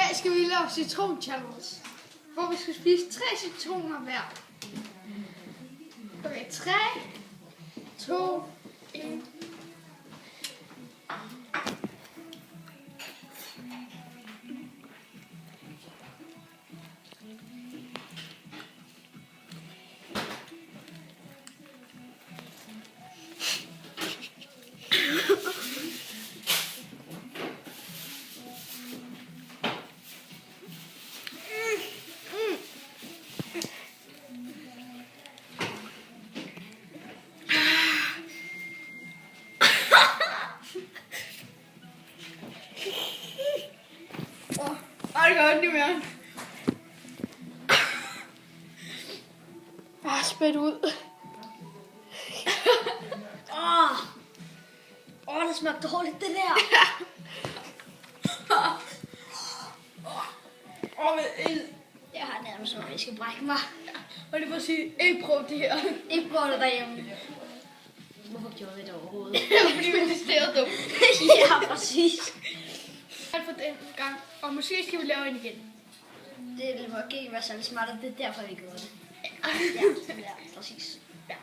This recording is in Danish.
dag skal vi lave citron-challenge, hvor vi skal spise 3 citroner hver. Okay, 3, 2, 1. Det gør ikke mere. Jeg har spædt ud. Det smager dårligt, det der. Med ild. Jeg har nærmest noget, jeg skal brække mig. Og det vil sige, ikke prøv det her. Ikke prøv det derhjemme. Hvorfor gjorde vi det overhovedet? Fordi vi listerede dumt. Ja, præcis. Tak for den gang. Og måske skal vi lave en igen. Det må ikke være særlig smart, og det er derfor, vi gjorde det. Ja, præcis. Ja.